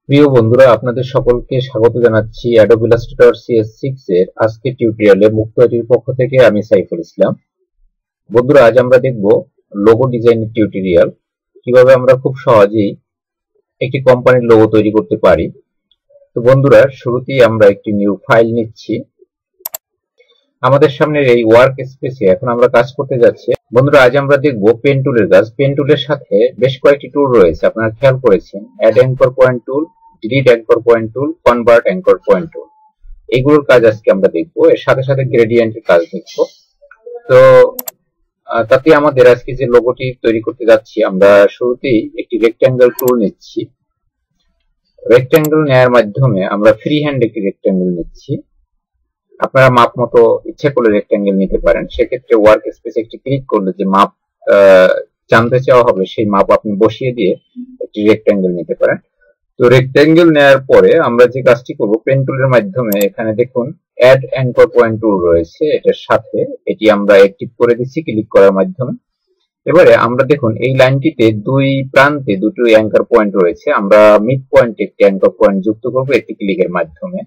প্রিয় বন্ধুরা, আপনাদের সকলকে স্বাগত জানাচ্ছি অ্যাডোব ইলাস্ট্রেটর CS6 এর আজকের টিউটোরিয়ালে। মুক্ত আইটির পক্ষ থেকে আমি সাইফুল ইসলাম। বন্ধুরা, আজ আমরা দেখব লোগো ডিজাইনের টিউটোরিয়াল, কিভাবে আমরা খুব সহজেই একটি কোম্পানির লোগো তৈরি করতে পারি। তো বন্ধুরা, শুরুতেই আমরা একটি নিউ ফাইল নিচ্ছি। আমাদের সামনের এই ওয়ার্ক স্পেসে এখন আমরা কাজ করতে যাচ্ছি। বন্ধুরা, আজ আমরা দেখব পেন টুলের কাজ। পেন টুলের সাথে বেশ কয়েকটি টুল রয়েছে, আপনারা খেয়াল করেছেন। Add anchor point tool, delete anchor point tool, convert anchor point tool, এগুলোর কাজ আজকে আমরা দেখব। এর সাথে সাথে গ্রেডিয়েন্টের কাজ দেখব। তো তাতে আমাদের আজকে যে লোগোটি তৈরি করতে যাচ্ছি, আমরা শুরুতেই একটি রেক্ট্যাঙ্গেল টুল নিচ্ছি। রেক্ট্যাঙ্গেল নেওয়ার মাধ্যমে আমরা ফ্রি হ্যান্ড একটি রেক্ট্যাঙ্গেল নিচ্ছি। আপনারা মাপ মতো ইচ্ছে করলে রেক্ট্যাঙ্গেল নিতে পারেন। সেক্ষেত্রে ওয়ার্ক স্পেসে একটি ক্লিক করলে যে মাপ জানতে চাওয়া হবে সেই মাপ আপনি বসিয়ে দিয়ে একটি রেক্ট্যাঙ্গেল নিতে পারেন। তো রেক্ট্যাঙ্গেল নেওয়ার পরে আমরা যে কাজটি করব, পেন টুলের মাধ্যমে এখানে দেখুন অ্যাড অ্যাঙ্কর পয়েন্ট টুল রয়েছে, এটার সাথে এটি আমরা অ্যাক্টিভ করে দিচ্ছি ক্লিক করার মাধ্যমে। এবারে আমরা দেখুন এই লাইনটিতে দুই প্রান্তে দুটো অ্যাঙ্কর পয়েন্ট রয়েছে। আমরা মিড পয়েন্টে একটি অ্যাঙ্কর পয়েন্ট যুক্ত করব একটি ক্লিকের মাধ্যমে।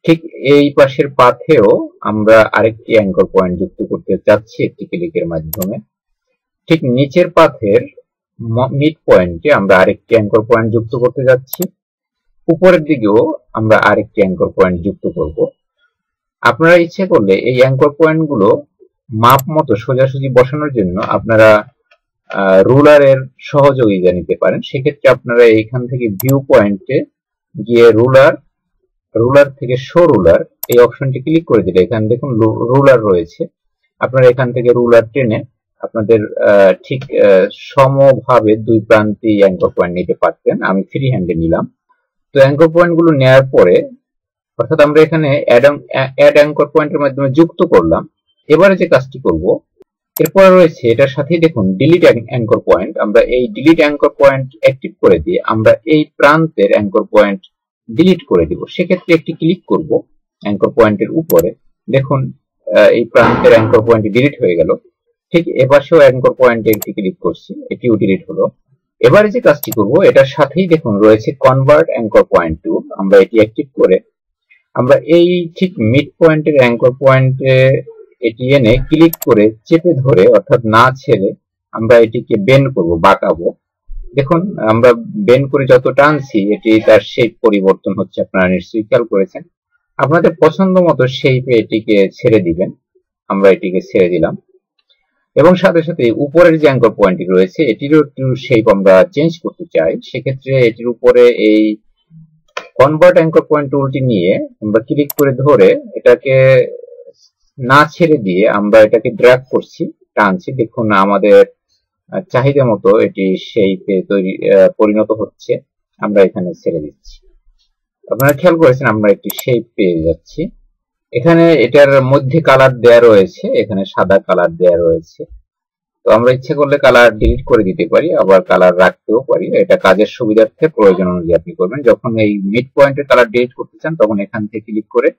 ঠিক এই পাশের পাথেও আমরা আরেকটি অ্যাঙ্কর পয়েন্ট যুক্ত করতে যাচ্ছি একটি ক্লিকের মাধ্যমে। ঠিক নিচের পাথের মিড পয়েন্টে আমরা আরেকটি অ্যাঙ্কর পয়েন্ট যুক্ত করতে যাচ্ছি। উপরের দিকেও আমরা আরেকটি অ্যাঙ্কর পয়েন্ট যুক্ত করব। আপনারা ইচ্ছে করলে এই অ্যাঙ্কর পয়েন্ট গুলো মাপ মতো সোজাসুজি বসানোর জন্য আপনারা রুলারের সহযোগিতা নিতে পারেন। সেক্ষেত্রে আপনারা এইখান থেকে ভিউ পয়েন্টে গিয়ে রুলার থেকে শো রুলার এই অপশনটি ক্লিক করে দিলে এখানে দেখুন রুলার রয়েছে। আপনারা এখান থেকে রুলার টেনে আপনাদের ঠিক সমভাবে দুই প্রান্তে অ্যাঙ্কর পয়েন্ট নিতে পারতেন। আমি ফ্রি হ্যান্ডে নিলাম। তো অ্যাঙ্কর পয়েন্ট গুলো নেওয়ার পরে, অর্থাৎ আমরা এখানে অ্যাড অ্যাঙ্কর পয়েন্টের মাধ্যমে যুক্ত করলাম। এবারে যে কাজটি করব, এরপরে রয়েছে এটার সাথেই দেখুন ডিলিট অ্যাঙ্কর পয়েন্ট। আমরা এই ডিলিট অ্যাঙ্কর পয়েন্ট অ্যাক্টিভ করে দিয়ে আমরা এই প্রান্তের অ্যাঙ্কর পয়েন্ট ডিলিট করে দিব। সেক্ষেত্রে একটি ক্লিক করব অ্যাঙ্কর পয়েন্টের উপরে। দেখুন এই প্রান্তের অ্যাঙ্কর পয়েন্ট ডিলিট হয়ে গেল। ঠিক এপাশেও অ্যাঙ্কর পয়েন্টে একটি ক্লিক করছি, এটিও ডিলিট হলো। এবারে যে কাজটি করব, এটার সাথেই দেখুন রয়েছে কনভার্ট অ্যাঙ্কর পয়েন্ট টুল। আমরা এটি অ্যাক্টিভ করে আমরা এই ঠিক মিড পয়েন্টের অ্যাঙ্কর পয়েন্টে এটি এনে ক্লিক করে চেপে ধরে, অর্থাৎ না ছেড়ে আমরা এটিকে বেন্ড করব, বাঁকাবো। দেখুন আমরা বেন্ড করে যত টানছি এটি তার শেপ পরিবর্তন হচ্ছে, আপনারা নিশ্চয়ই খেয়াল করেছেন। আপনাদের পছন্দ মতো শেপে এটিকে ছেড়ে দিবেন। আমরা এটিকে ছেড়ে দিলাম এবং সাথে সাথে উপরের যে অ্যাঙ্কর পয়েন্টটি রয়েছে এটিরও একটু শেপ আমরা চেঞ্জ করতে চাই। সেক্ষেত্রে এটির উপরে এই কনভার্ট অ্যাঙ্কর পয়েন্ট টুলটি নিয়ে আমরা ক্লিক করে ধরে এটাকে না ছেড়ে দিয়ে আমরা এটাকে ড্র্যাগ করছি, টানছি। দেখুন আমাদের চাহিদা মতো এটি শেপে পরিণত হচ্ছে। আমরা এখানে ছেড়ে দিচ্ছি। আপনারা খেয়াল করেছেন আমরা একটি শেপ পেয়ে যাচ্ছি। এখানে এটার মধ্যে কালার দেয়া রয়েছে, এখানে সাদা কালার দেয়া রয়েছে। তো আমরা ইচ্ছে করলে কালার ডিলিট করে দিতে পারি, আবার কালার রাখতেও পারি। এটা কাজের সুবিধার্থে প্রয়োজন অনুযায়ী আপনি করবেন। যখন এই মিড পয়েন্টের কালার ডিলিট করতে চান তখন এখান থেকে ক্লিক করে,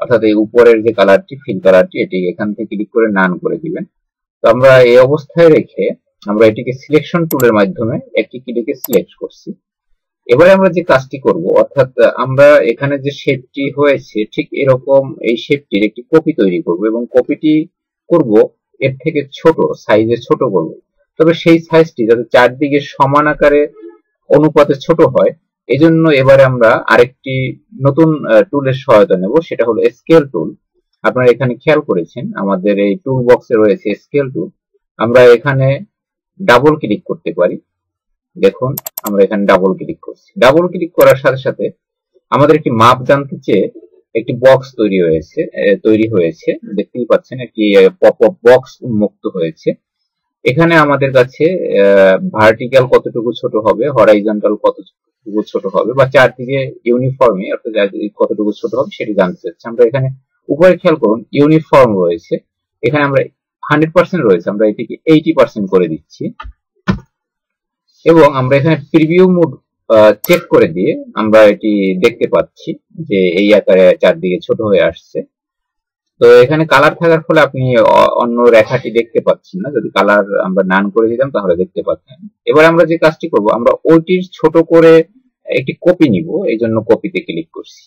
অর্থাৎ এই উপরের যে কালারটি ফিল কালারটি, এটি এখান থেকে ক্লিক করে নান করে দিবেন। তো আমরা এই অবস্থায় রেখে আমরা এটিকে সিলেকশন টুলের মাধ্যমে একটি ক্লিকে সিলেক্ট করছি। এবারে আমরা যে কাজটি করব, অর্থাৎ আমরা এখানে যে শেপটি হয়েছে ঠিক এরকম এই শেপটির একটি কপি তৈরি করব এবং কপিটি করব এর থেকে ছোট সাইজে ছোট করব। তবে সেই সাইজটি যাতে চারদিকে সমান আকারে অনুপাতে ছোট হয়, এজন্য এবারে আমরা আরেকটি নতুন টুলের সহায়তা নেব, সেটা হলো স্কেল টুল। আপনারা এখানে খেয়াল করেছেন আমাদের এই টুল বক্সে রয়েছে স্কেল টুল। আমরা এখানে ডাবল ক্লিক করতে পারি। দেখুন আমরা এখানে ডাবল ক্লিক করছি। ডাবল ক্লিক করার সাথে সাথে আমাদের একটি মাপ জানতে চেয়ে একটি বক্স তৈরি হয়েছে। দেখতেই পাচ্ছেন একটি পপ আপ বক্স উন্মুক্ত হয়েছে। এখানে আমাদের কাছে ভার্টিক্যাল কতটুকু ছোট হবে, হরাইজন্টাল কতটুকু ছোট হবে, বা চারদিকে ইউনিফর্মে অর্থাৎ কতটুকু ছোট হবে সেটি জানতে চাচ্ছি। আমরা এখানে উপরে খেয়াল করুন ইউনিফর্ম রয়েছে, এখানে আমরা 100% রয়েছে, আমরা এটিকে 80% করে দিচ্ছি এবং আমরা এখানে প্রিভিউ মোড চেক করে দিয়ে আমরা এটি দেখতে পাচ্ছি যে এই আকারে চারদিকে ছোট হয়ে আসছে। তো এখানে কালার থাকার ফলে আপনি অন্য রেখাটি দেখতে পাচ্ছেন না। যদি কালার আমরা নান করে দিতাম তাহলে দেখতে পাচ্ছেন। এবার আমরা যে কাজটি করব, আমরা ওইটির ছোট করে একটি কপি নিব, এই জন্য কপিতে ক্লিক করছি।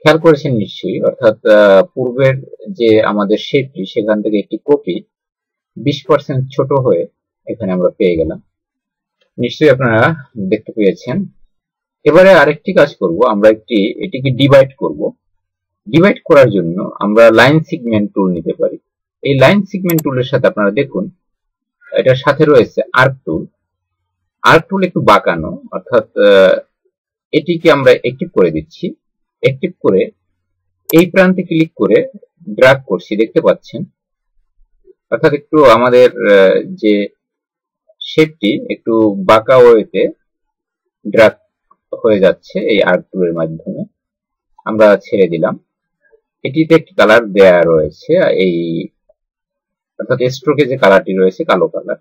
খেয়াল করেছেন নিশ্চয়ই, অর্থাৎ পূর্বের যে আমাদের শেপটি সেখান থেকে একটি কপি 20% ছোট হয়ে এখানে আমরা পেয়ে গেলাম। নিশ্চয়ই আপনারা দেখতে পেয়েছেন। এবারে আরেকটি কাজ করব, আমরা এটিকে ডিভাইড করব। ডিভাইড করার জন্য আমরা লাইন সেগমেন্ট টুল নিতে পারি। এই লাইন সেগমেন্ট টুলের সাথে আপনারা দেখুন এটার সাথে রয়েছে আর্ক টুল। আর্ক টুল একটু বাঁকানো, অর্থাৎ এটিকে আমরা অ্যাক্টিভ করে দিচ্ছি। অ্যাক্টিভ করে এই প্রান্তে ক্লিক করে ড্র্যাগ করছি, দেখতে পাচ্ছেন। অর্থাৎ একটু আমাদের যে শেপটি একটু বাঁকা ওয়েতে ড্র্যাগ হয়ে যাচ্ছে এই আর্ক টুলের মাধ্যমে। আমরা ছেড়ে দিলাম। এটিতে একটি কালার দেয়া রয়েছে, এই অর্থাৎ স্ট্রোকে যে কালারটি রয়েছে কালো কালার।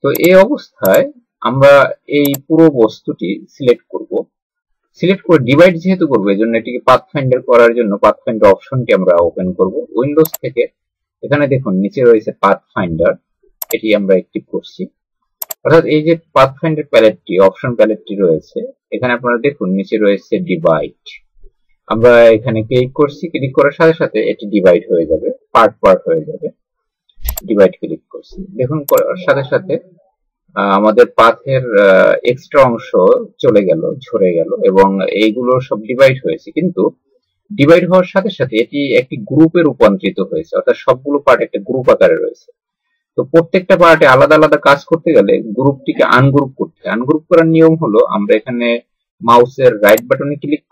তো এই অবস্থায় আমরা এই পুরো বস্তুটি সিলেক্ট করব। সিলেক্ট করে ডিভাইড যেহেতু করবো এই জন্য এটিকে পাথফাইন্ডার করার জন্য পাথফাইন্ডার অপশনটি আমরা ওপেন করব। উইন্ডোজ থেকে এখানে দেখুন নিচে রয়েছে পাথফাইন্ডার, এটি আমরা অ্যাক্টিভ করছি। অর্থাৎ এই যে পাথফাইন্ডার প্যালেটটি, অপশন প্যালেটটি রয়েছে, এখানে আপনারা দেখুন নিচে রয়েছে ডিভাইড। আমরা এখানে ক্লিক করছি, ক্লিক করার সাথে সাথে এটি ডিভাইড হয়ে যাবে, পার্ট পার্ট হয়ে যাবে। ডিভাইড ক্লিক করছি, দেখুন করার সাথে সাথে আমাদের পাথের এক্সট্রা অংশ চলে গেল, ঝরে গেল এবং এইগুলো সব ডিভাইড হয়েছে। কিন্তু ডিভাইড হওয়ার সাথে সাথে এটি একটি গ্রুপে রূপান্তরিত হয়েছে, অর্থাৎ সবগুলো পার্ট একটা গ্রুপ আকারে রয়েছে। তো প্রত্যেকটা পার্টে আলাদা আলাদা কাজ করতে গেলে গ্রুপটিকে আনগ্রুপ করতে হয়। আনগ্রুপ করার নিয়ম হলো আমরা এখানে মাউসের রাইট বাটনে ক্লিক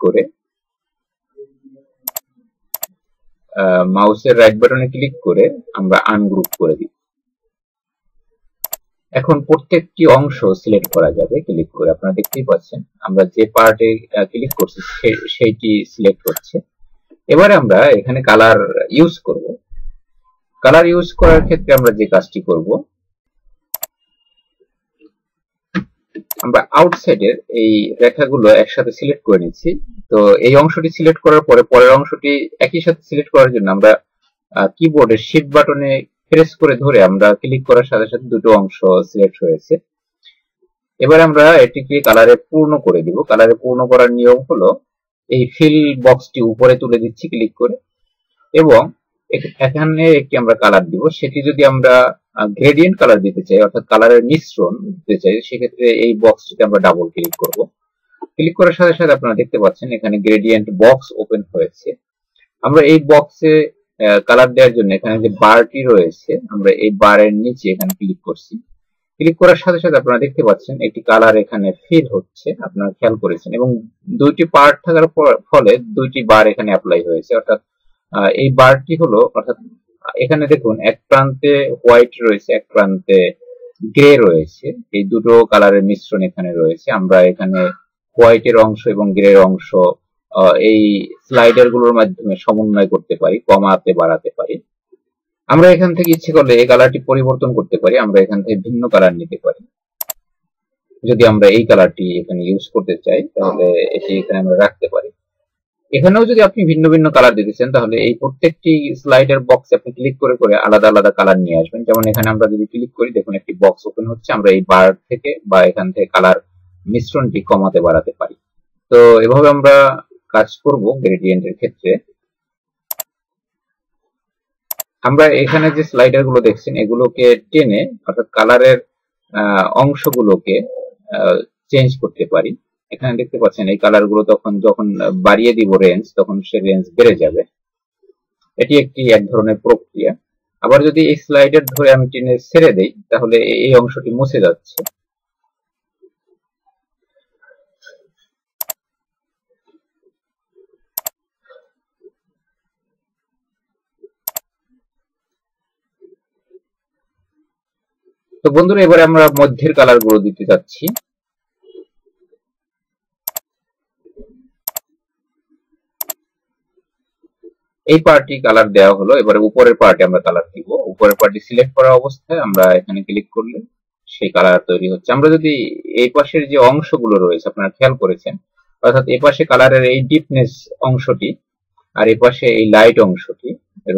করে আমরা আনগ্রুপ করে দিই। এখন প্রত্যেকটি অংশ সিলেক্ট করা যাবে ক্লিক করে। আপনারা দেখতেই পাচ্ছেন আমরা যে পার্টে ক্লিক করছি সেইটি সিলেক্ট হচ্ছে। এবারে আমরা এখানে কালার ইউজ করব। কালার ইউজ করার ক্ষেত্রে আমরা যে কাজটি করব, আমরা আউটসাইডের এই রেখাগুলো একসাথে সিলেক্ট করে নিচ্ছি। তো এই অংশটি সিলেক্ট করার পরে পরের অংশটি একই সাথে সিলেক্ট করার জন্য আমরা কিবোর্ডের শিফট বাটনে প্রেস করে ধরে আমরা ক্লিক করার সাথে সাথে দুটো অংশ সিলেক্ট হয়েছে। এবার আমরা এটিকে কালারে পূর্ণ করে দিব। কালারে পূর্ণ করার নিয়ম হলো এই ফিল বক্সটি উপরে তুলে দিচ্ছি ক্লিক করে এবং এখানে একটি আমরা কালার দিব। সেটি যদি আমরা গ্রেডিয়েন্ট কালার দিতে চাই, অর্থাৎ কালারের মিশ্রণ দিতে চাই, সেক্ষেত্রে এই বক্সটিতে আমরা ডাবল ক্লিক করব। ক্লিক করার সাথে সাথে আপনারা দেখতে পাচ্ছেন এখানে গ্রেডিয়েন্ট বক্স ওপেন হয়েছে। আমরা এই বক্সে কালার দেওয়ার জন্য এখানে যে বারটি রয়েছে, আমরা এই বারের নিচে এখানে ক্লিক করছি। ক্লিক করার সাথে সাথে আপনারা দেখতে পাচ্ছেন একটি কালার এখানে ফিল হচ্ছে, আপনারা খেয়াল করেছেন। এবং দুইটি পার্ট থাকার ফলে দুইটি বার এখানে অ্যাপ্লাই হয়েছে। অর্থাৎ এই বারটি হলো, অর্থাৎ এখানে দেখুন এক প্রান্তে হোয়াইট রয়েছে, এক প্রান্তে গ্রে রয়েছে। এই দুটো কালারের মিশ্রণ এখানে রয়েছে। আমরা এখানে হোয়াইটের অংশ এবং গ্রে অংশ এই স্লাইডার গুলোর মাধ্যমে সমন্বয় করতে পারি, কমাতে বাড়াতে পারি। আমরা এখান থেকে ইচ্ছে করলে এই কালারটি পরিবর্তন করতে পারি। আমরা এখান থেকে ভিন্ন কালার নিতে পারি। যদি আমরা এই কালারটি এখানে ইউজ করতে চাই তাহলে এটি এখানে আমরা রাখতে পারি। এখানেও যদি আপনি ভিন্ন ভিন্ন কালার দিতে চান তাহলে এই প্রত্যেকটি স্লাইডার বক্সে আপনি ক্লিক করে করে আলাদা আলাদা কালার নিয়ে আসবেন। যেমন এখানে আমরা যদি ক্লিক করি দেখুন একটি বক্স ওপেন হচ্ছে। আমরা এই বার থেকে বা এখান থেকে কালার মিশ্রণটি কমাতে বাড়াতে পারি। তো এভাবে আমরা কাজ করব গ্রেডিয়েন্টের ক্ষেত্রে। আমরা এখানে যে স্লাইডার গুলো দেখছেন এগুলোকে টেনে অর্থাৎ কালারের অংশগুলোকে চেঞ্জ করতে পারি। এখানে দেখতে পাচ্ছেন এই কালার গুলো যখন বাড়িয়ে দিব রেঞ্জ, তখন সে রেঞ্জ বেড়ে যাবে। এটি এক ধরনের প্রক্রিয়া। আবার যদি এই স্লাইডার ধরে আমি টেনে ছেড়ে দেই তাহলে এই অংশটি মুছে যাচ্ছে। তো বন্ধুরা এবারে আমরা মধ্যের কালার গুলো দিতে যাচ্ছি। এই পার্টি কালার দেওয়া হলো। এবারে উপরের পার্টে আমরা কালার দিব। উপরের পার্টি সিলেক্ট করা অবস্থায় আমরা এখানে ক্লিক করলে সেই কালার তৈরি হচ্ছে। আমরা যদি এই পাশের যে অংশগুলো রয়েছে আপনারা খেয়াল করেছেন, অর্থাৎ এই পাশে কালারের এই ডিপনেস অংশটি আর এই পাশে এই লাইট অংশটি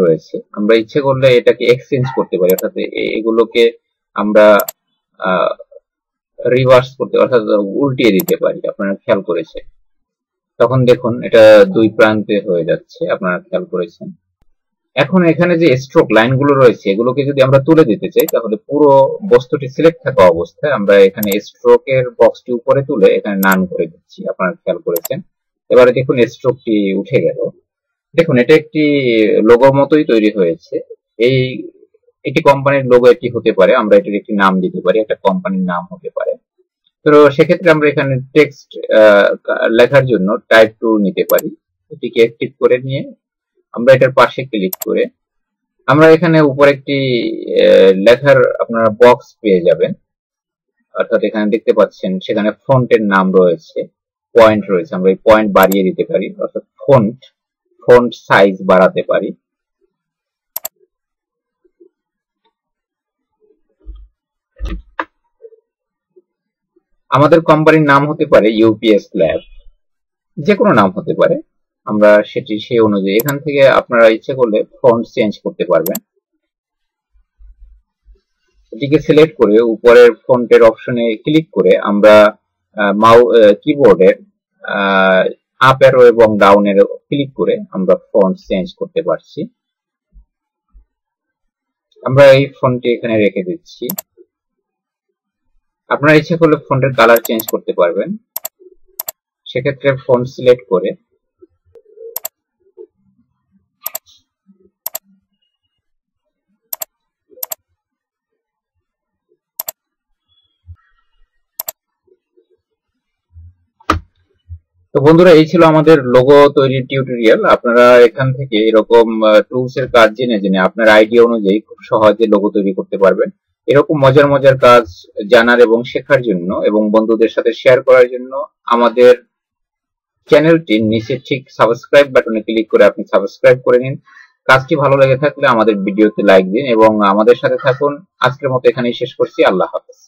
রয়েছে, আমরা ইচ্ছে করলে এটাকে এক্সচেঞ্জ করতে পারি। অর্থাৎ এগুলোকে আমরা রিভার্স করতে অর্থাৎ উল্টিয়ে দিতে পারি, আপনারা খেয়াল করেছেন। তখন দেখুন এটা দুই প্রান্তে হয়ে যাচ্ছে, আপনারা খেয়াল করেছেন। এখন এখানে যে স্ট্রোক লাইনগুলো রয়েছে এগুলোকে যদি আমরা তুলে দিতে চাই তাহলে পুরো বস্তুটি সিলেক্ট থাকা অবস্থায় আমরা এখানে স্ট্রোকের বক্সটি উপরে তুলে এখানে নান করে দিচ্ছি, আপনারা খেয়াল করেছেন। এবারে দেখুন স্ট্রোকটি উঠে গেল। দেখুন এটা একটি লোগোর মতোই তৈরি হয়েছে। এটি কোম্পানির লোগো এটি হতে পারে, আমরা এটির একটি নাম দিতে পারি, একটা কোম্পানির নাম হতে পারে। তো সেক্ষেত্রে আমরা এখানে টেক্সট লেখার জন্য টাইপ টুল নিতে পারি। এটিকে ক্লিক করে নিয়ে আমরা এটার পাশে ক্লিক করে আমরা এখানে উপরে একটি লেখার আপনারা বক্স পেয়ে যাবেন, অর্থাৎ এখানে দেখতে পাচ্ছেন সেখানে ফন্টের নাম রয়েছে, পয়েন্ট রয়েছে। আমরা এই পয়েন্ট বাড়িয়ে দিতে পারি, অর্থাৎ ফন্ট সাইজ বাড়াতে পারি। আমাদের কোম্পানির নাম হতে পারে ইউপিএস ল্যাব, যে কোনো নাম হতে পারে। আমরা সেই অনুযায়ী এখান থেকে আপনারা ইচ্ছে করলে ফন্ট চেঞ্জ করতে পারবেন। এটিকে সিলেক্ট করে উপরের ফন্টের অপশনে ক্লিক করে আমরা কিবোর্ডের আপ অ্যারো এবং ডাউন অ্যারো ক্লিক করে আমরা ফন্ট চেঞ্জ করতে পারছি। আমরা এই ফন্টটি এখানে রেখে দিচ্ছি। আপনারা ইচ্ছে করলে ফন্টের কালার চেঞ্জ করতে পারবেন। সেক্ষেত্রে ফন্ট সিলেক্ট করে তো বন্ধুরা এই ছিল আমাদের লোগো তৈরির টিউটোরিয়াল। আপনারা এখান থেকে এরকম টুলস এর কাজ জেনে জেনে আপনার আইডিয়া অনুযায়ী খুব সহজে লোগো তৈরি করতে পারবেন। এরকম মজার মজার কাজ জানার এবং শেখার জন্য এবং বন্ধুদের সাথে শেয়ার করার জন্য আমাদের চ্যানেলটির নিচে ঠিক সাবস্ক্রাইব বাটনে ক্লিক করে আপনি সাবস্ক্রাইব করে নিন। কাজটি ভালো লেগে থাকলে আমাদের ভিডিওতে লাইক দিন এবং আমাদের সাথে থাকুন। আজকের মতো এখানেই শেষ করছি। আল্লাহ হাফেজ।